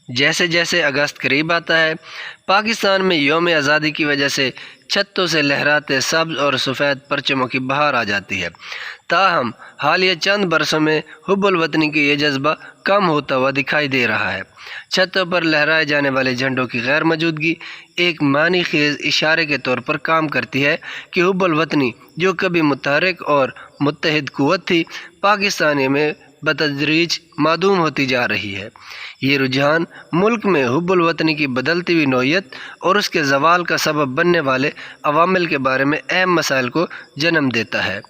جیسے جیسے اگست قریب آتا ہے، پاکستان میں یوم آزادی کی وجہ سے چھتوں سے لہراتے سبز اور سفید پرچموں کی بہار آ جاتی ہے۔ تاہم حالیہ چند برسوں میں حب الوطنی کی یہ جذبہ کم ہوتا ہوا دکھائی دے رہا ہے۔ چھتوں پر لہرائے جانے والے جھنڈوں کی غیر موجودگی ایک معنی خیز اشارے کے طور پر کام کرتی ہے کہ حب الوطنی جو کبھی متحرک اور متحد قوت تھی، پاکستان میں بتدریج معدوم ہوتی جا رہی ہے۔ یہ رجحان ملک میں حب الوطنی کی بدلتی ہوئی نوعیت اور اس کے زوال کا سبب بننے والے عوامل کے بارے میں اہم مسائل کو جنم دیتا ہے۔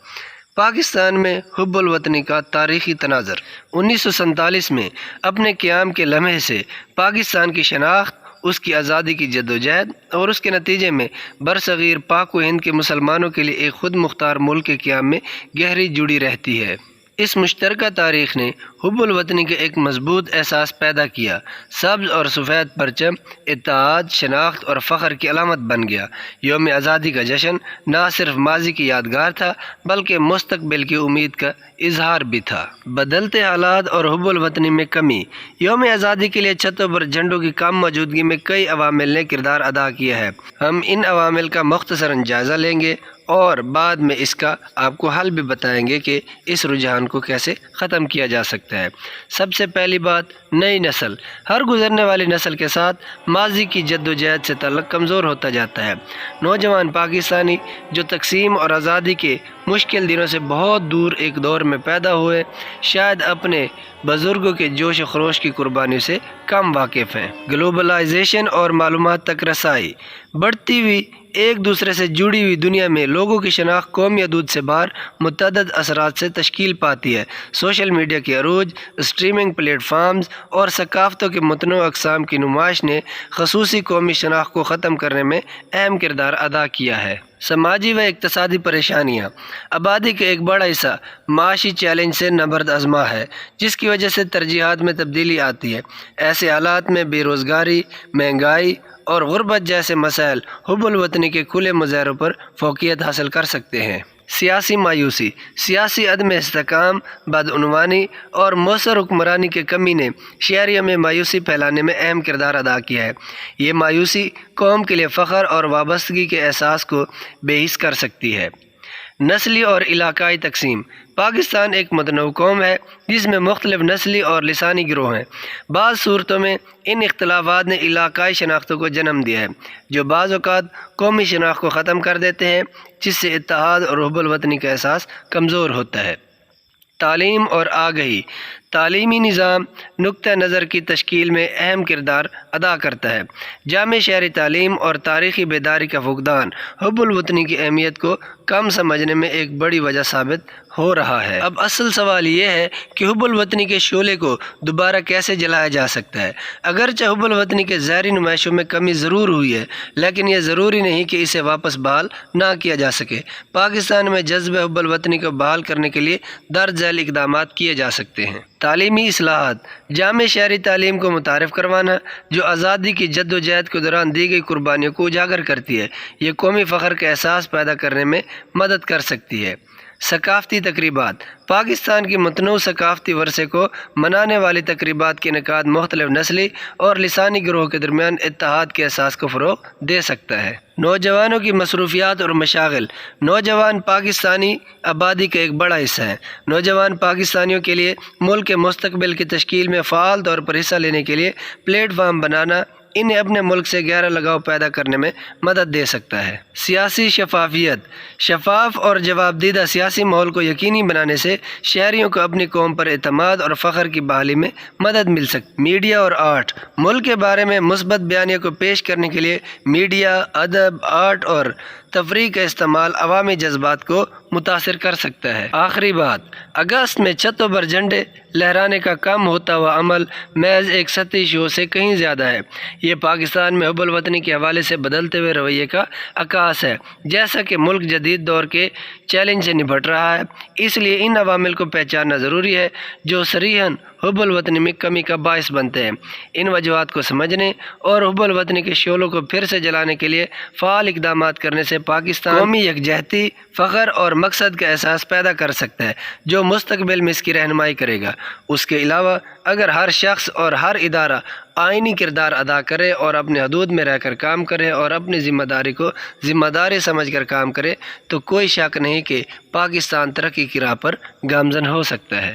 پاکستان میں حب الوطنی کا تاریخی تناظر 1947 میں اپنے قیام کے لمحے سے پاکستان کی شناخت، اس کی آزادی کی جدوجہد اور اس کے نتیجے میں برصغیر پاک و ہند کے مسلمانوں کے لیے ایک خود مختار ملک کے قیام میں گہری جڑی رہتی ہے۔ اس مشترکہ تاریخ نے حب الوطنی کے ایک مضبوط احساس پیدا کیا۔ سبز اور سفید پرچم اتحاد، شناخت اور فخر کی علامت بن گیا۔ یوم آزادی کا جشن نہ صرف ماضی کی یادگار تھا بلکہ مستقبل کی امید کا اظہار بھی تھا۔ بدلتے حالات اور حب الوطنی میں کمی۔ یوم آزادی کے لیے چھتوں پر جھنڈوں کی کم موجودگی میں کئی عوامل نے کردار ادا کیا ہے۔ ہم ان عوامل کا مختصراً جائزہ لیں گے اور بعد میں اس کا آپ کو حل بھی بتائیں گے کہ اس رجحان کو کیسے ختم کیا جا سکتا ہے۔ سب سے پہلی بات، نئی نسل۔ ہر گزرنے والی نسل کے ساتھ ماضی کی جدوجہد سے تعلق کمزور ہوتا جاتا ہے۔ نوجوان پاکستانی جو تقسیم اور آزادی کے مشکل دنوں سے بہت دور ایک دور میں پیدا ہوئے، شاید اپنے بزرگوں کے جوش و خروش کی قربانی سے کم واقف ہیں۔ گلوبلائزیشن اور معلومات تک رسائی۔ بڑھتی ہوئی ایک دوسرے سے جڑی ہوئی دنیا میں لوگوں کی شناخت قومی حدود سے باہر متعدد اثرات سے تشکیل پاتی ہے۔ سوشل میڈیا کے عروج، اسٹریمنگ پلیٹ فارمز اور ثقافتوں کے متنوع اقسام کی نمائش نے خصوصی قومی شناخت کو ختم کرنے میں اہم کردار ادا کیا ہے۔ سماجی و اقتصادی پریشانیاں۔ آبادی کا ایک بڑا حصہ معاشی چیلنج سے نبرد ہے، جس کی وجہ سے ترجیحات میں تبدیلی آتی ہے۔ ایسے حالات میں بے روزگاری، مہنگائی اور غربت جیسے مسائل حب الوطنی کے کھلے مظاہروں پر فوقیت حاصل کر سکتے ہیں۔ سیاسی مایوسی۔ سیاسی عدم استحکام، بدعنوانی اور مؤثر حکمرانی کی کمی نے شہریوں میں مایوسی پھیلانے میں اہم کردار ادا کیا ہے۔ یہ مایوسی قوم کے لیے فخر اور وابستگی کے احساس کو بے حس کر سکتی ہے۔ نسلی اور علاقائی تقسیم۔ پاکستان ایک متنوع قوم ہے جس میں مختلف نسلی اور لسانی گروہ ہیں۔ بعض صورتوں میں ان اختلافات نے علاقائی شناختوں کو جنم دیا ہے جو بعض اوقات قومی شناخت کو ختم کر دیتے ہیں، جس سے اتحاد اور حب الوطنی کا احساس کمزور ہوتا ہے۔ تعلیم اور آگہی۔ تعلیمی نظام نقطہ نظر کی تشکیل میں اہم کردار ادا کرتا ہے۔ جامع شہری تعلیم اور تاریخی بیداری کا فقدان حب الوطنی کی اہمیت کو کم سمجھنے میں ایک بڑی وجہ ثابت ہو رہا ہے۔ اب اصل سوال یہ ہے کہ حب الوطنی کے شعلے کو دوبارہ کیسے جلایا جا سکتا ہے۔ اگرچہ حب الوطنی کے ظاہری نمائشوں میں کمی ضرور ہوئی ہے، لیکن یہ ضروری نہیں کہ اسے واپس بحال نہ کیا جا سکے۔ پاکستان میں جذبہ حب الوطنی کو بحال کرنے کے لیے درج ذیل اقدامات کیے جا سکتے ہیں۔ تعلیمی اصلاحات۔ جامع شہری تعلیم کو متعارف کروانا جو آزادی کی جدوجہد کے دوران دی گئی قربانیوں کو اجاگر کرتی ہے، یہ قومی فخر کا احساس پیدا کرنے میں مدد کر سکتی ہے۔ ثقافتی تقریبات۔ پاکستان کی متنوع ثقافتی ورثے کو منانے والی تقریبات کے انعقاد مختلف نسلی اور لسانی گروہوں کے درمیان اتحاد کے احساس کو فروغ دے سکتا ہے۔ نوجوانوں کی مصروفیات اور مشاغل۔ نوجوان پاکستانی آبادی کا ایک بڑا حصہ ہیں۔ نوجوان پاکستانیوں کے لیے ملک کے مستقبل کی تشکیل میں فعال طور پر حصہ لینے کے لیے پلیٹ فارم بنانا انہیں اپنے ملک سے گہرا لگاؤ پیدا کرنے میں مدد دے سکتا ہے۔ سیاسی شفافیت۔ شفاف اور جواب دیدہ سیاسی ماحول کو یقینی بنانے سے شہریوں کو اپنی قوم پر اعتماد اور فخر کی بحالی میں مدد مل سکتی۔ میڈیا اور آرٹ۔ ملک کے بارے میں مثبت بیانیہ کو پیش کرنے کے لیے میڈیا، ادب، آرٹ اور تفریح کا استعمال عوامی جذبات کو متاثر کر سکتا ہے۔ آخری بات، اگست میں چھتوں پر جھنڈے لہرانے کا کم ہوتا ہوا عمل محض ایک سطحی شو سے کہیں زیادہ ہے۔ یہ پاکستان میں حب الوطنی کے حوالے سے بدلتے ہوئے رویے کا عکاس ہے۔ جیسا کہ ملک جدید دور کے چیلنج سے نپٹ رہا ہے، اس لیے ان عوامل کو پہچاننا ضروری ہے جو صریحاً حب الوطنی میں کمی کا باعث بنتے ہیں۔ ان وجوہات کو سمجھنے اور حب الوطنی کے شعلوں کو پھر سے جلانے کے لیے فعال اقدامات کرنے سے پاکستان قومی یکجہتی، فخر اور مقصد کا احساس پیدا کر سکتا ہے جو مستقبل میں اس کی رہنمائی کرے گا۔ اس کے علاوہ اگر ہر شخص اور ہر ادارہ آئینی کردار ادا کرے اور اپنے حدود میں رہ کر کام کرے اور اپنی ذمہ داری کو ذمہ داری سمجھ کر کام کرے تو کوئی شک نہیں کہ پاکستان ترقی کی راہ پر گامزن ہو سکتا ہے۔